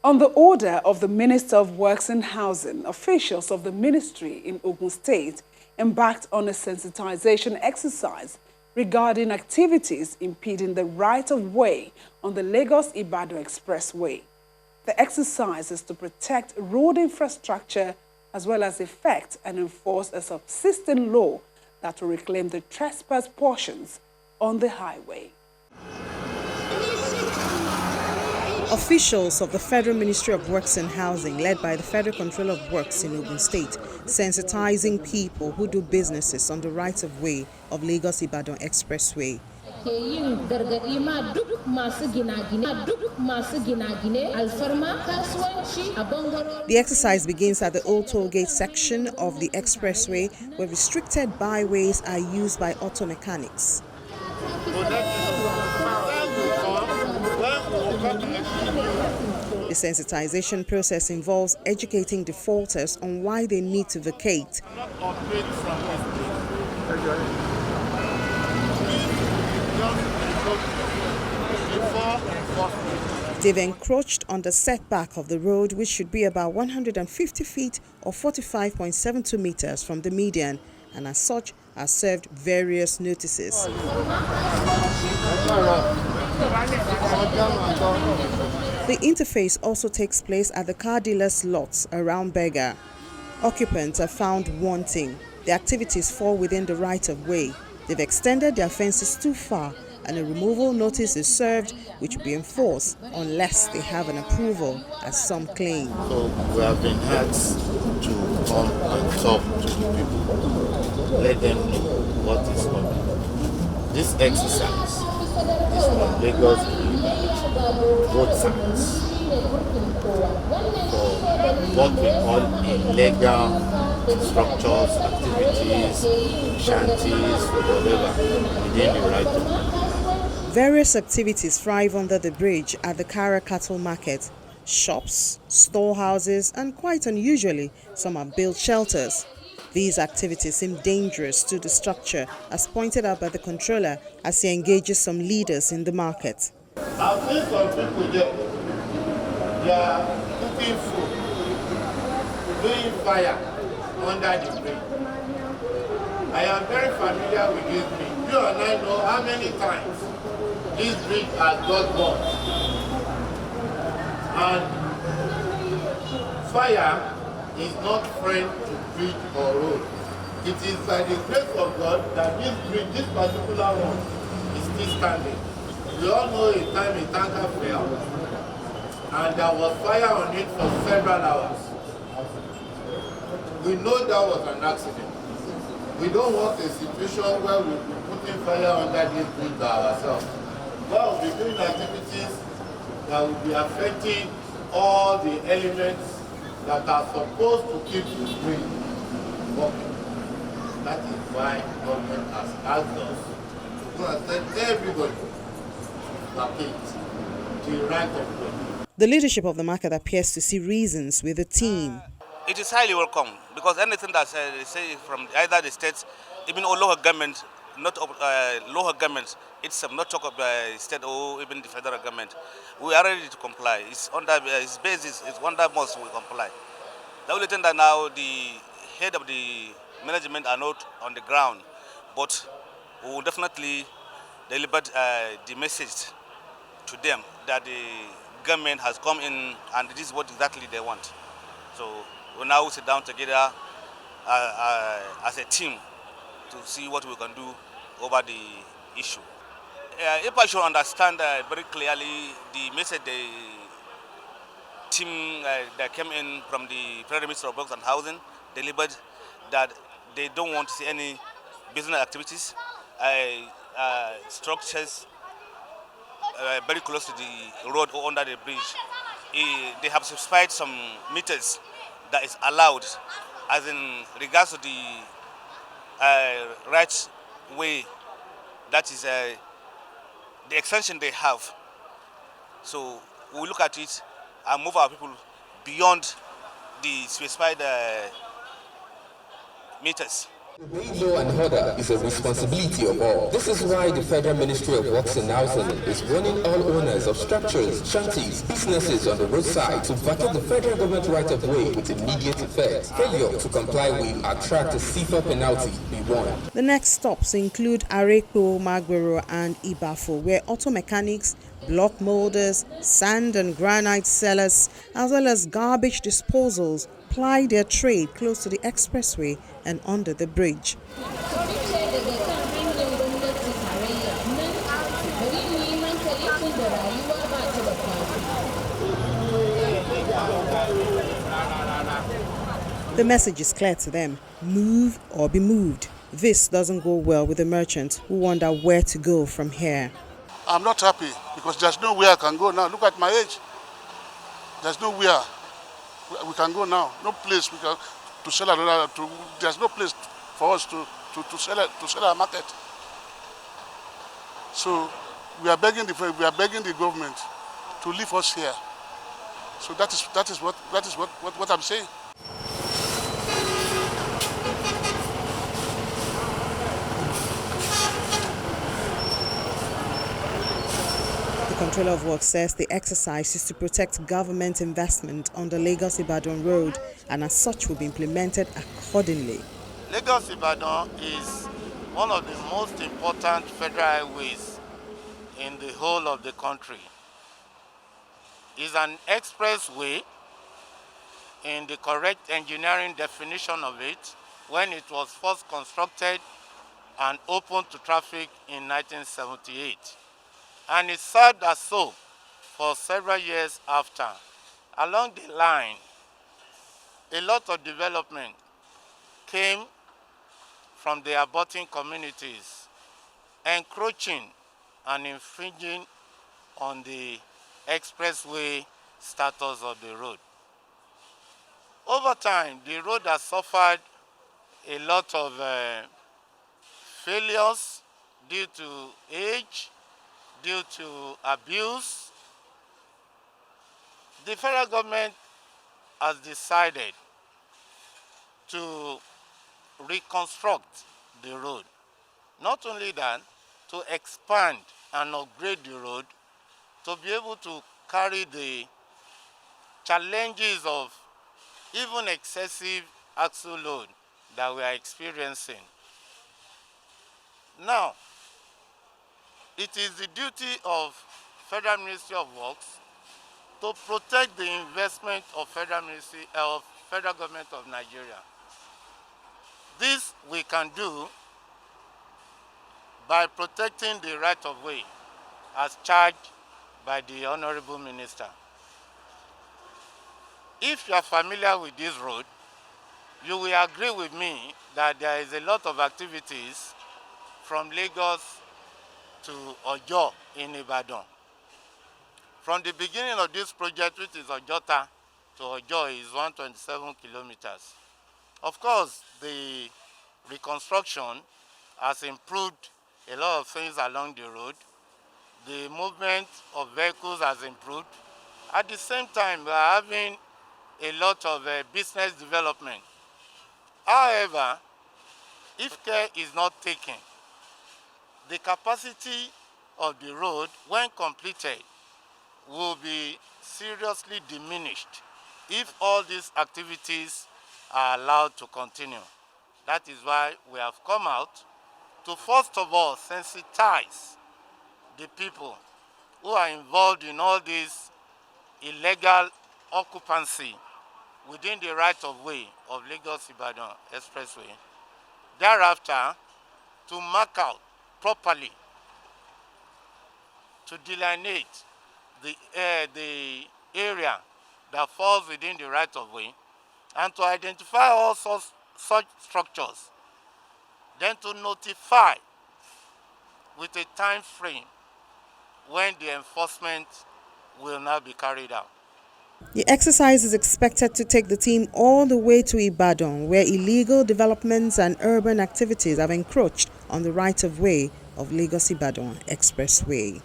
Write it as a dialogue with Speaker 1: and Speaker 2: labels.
Speaker 1: On the order of the Minister of Works and Housing, officials of the ministry in Ogun State embarked on a sensitization exercise regarding activities impeding the right-of-way on the Lagos-Ibadan Expressway. The exercise is to protect road infrastructure as well as effect and enforce a subsisting law that will reclaim the trespass portions on the highway.
Speaker 2: Officials of the Federal Ministry of Works and Housing, led by the Federal Controller of Works in Ogun State, sensitizing people who do businesses on the right-of-way of Lagos-Ibadan Expressway. The exercise begins at the Old Tollgate section of the expressway, where restricted byways are used by auto mechanics. The sensitization process involves educating defaulters on why they need to vacate. They've encroached on the setback of the road, which should be about 150 feet or 45.72 meters from the median, and as such are served various notices. The interface also takes place at the car dealers' lots around Bega. Occupants are found wanting. The activities fall within the right-of-way. They've extended their fences too far, and a removal notice is served, which will be enforced unless they have an approval, as some claim.
Speaker 3: So we have been asked to come and talk to the people, let them know what is coming. This exercise is from Lagos to Ibadan, both sides, for working on illegal structures, activities, shanties, whatever, within the right of way.
Speaker 2: Various activities thrive under the bridge at the Kara Cattle Market. Shops, storehouses, and quite unusually, some have built shelters. These activities seem dangerous to the structure, as pointed out by the controller as he engages some leaders in the market.
Speaker 3: I've seen some people there, they are cooking food, doing fire under the bridge. I am very familiar with this bridge. You and I know how many times this bridge has got burned. And fire is not friend to bridge or road. It is by the grace of God that this bridge, this particular one, is still standing. We all know a time a tanker fell, and there was fire on it for several hours. We know that was an accident. We don't want a situation where we'll be putting fire under this bridge by ourselves. But we'll be doing activities that will be affecting all the elements that are supposed to keep the bridge working. That is why government has asked us to tell everybody the right of way.
Speaker 2: The leadership of the market appears to see reasons with the team.
Speaker 4: It is highly welcome, because anything that they say from either the states, even all local government, not local government itself, not talk of the state or even the federal government, we are ready to comply. It's under its basis, it's under most we comply. The only thing that now the head of the management are not on the ground, but we will definitely deliver the message to them that the government has come in and this is what exactly they want. So we now sit down together as a team to see what we can do over the issue. If I should understand very clearly the message the team that came in from the Federal Ministry of Works and Housing delivered, that they don't want to see any business activities, structures very close to the road or under the bridge. They have specified some meters that is allowed, as in regards to the right way, that is the extension they have. So we will look at it and move our people beyond the specified meters.
Speaker 5: Obeying law and order is a responsibility of all. This is why the Federal Ministry of Works and Housing is warning all owners of structures, shanties, businesses on the roadside to vacate the federal government right-of-way with immediate effect. Failure to comply will attract a stiffer penalty. Be warned.
Speaker 2: The next stops include Arepo, Magbero and Ibafo, where auto mechanics, block molders, sand and granite sellers, as well as garbage disposals ply their trade close to the expressway and under the bridge. The message is clear to them: move or be moved. This doesn't go well with the merchants who wonder where to go from here.
Speaker 6: I'm not happy because there's nowhere I can go now. Look at my age. There's nowhere we can go now. No place we can to sell another. There's no place for us to sell our market. So we are begging the government to leave us here. So that is what I'm saying.
Speaker 2: The Controller of Works says the exercise is to protect government investment on the Lagos-Ibadan road, and as such will be implemented accordingly.
Speaker 3: Lagos-Ibadan is one of the most important federal highways in the whole of the country. It's an expressway in the correct engineering definition of it when it was first constructed and opened to traffic in 1978. And it served as so for several years after. Along the line, a lot of development came from the abutting communities, encroaching and infringing on the expressway status of the road. Over time, the road has suffered a lot of failures due to age, due to abuse. The federal government has decided to reconstruct the road. Not only that, to expand and upgrade the road to be able to carry the challenges of even excessive axle load that we are experiencing. Now, it is the duty of Federal Ministry of Works to protect the investment of Federal Government of Nigeria. This we can do by protecting the right of way as charged by the Honorable Minister. If you are familiar with this road, you will agree with me that there is a lot of activities from Lagos to Ojo in Ibadan. From the beginning of this project, which is Ojota to Ojo, is 127 kilometers. Of course, the reconstruction has improved a lot of things along the road. The movement of vehicles has improved. At the same time, we are having a lot of business development. However, if care is not taken, the capacity of the road, when completed, will be seriously diminished if all these activities are allowed to continue. That is why we have come out to first of all sensitize the people who are involved in all this illegal occupancy within the right-of-way of Lagos-Ibadan Expressway. Thereafter, to mark out properly, to delineate the area that falls within the right-of-way, and to identify all such structures, then to notify with a time frame when the enforcement will now be carried out.
Speaker 2: The exercise is expected to take the team all the way to Ibadan, where illegal developments and urban activities have encroached on the right-of-way of Lagos-Ibadan Expressway.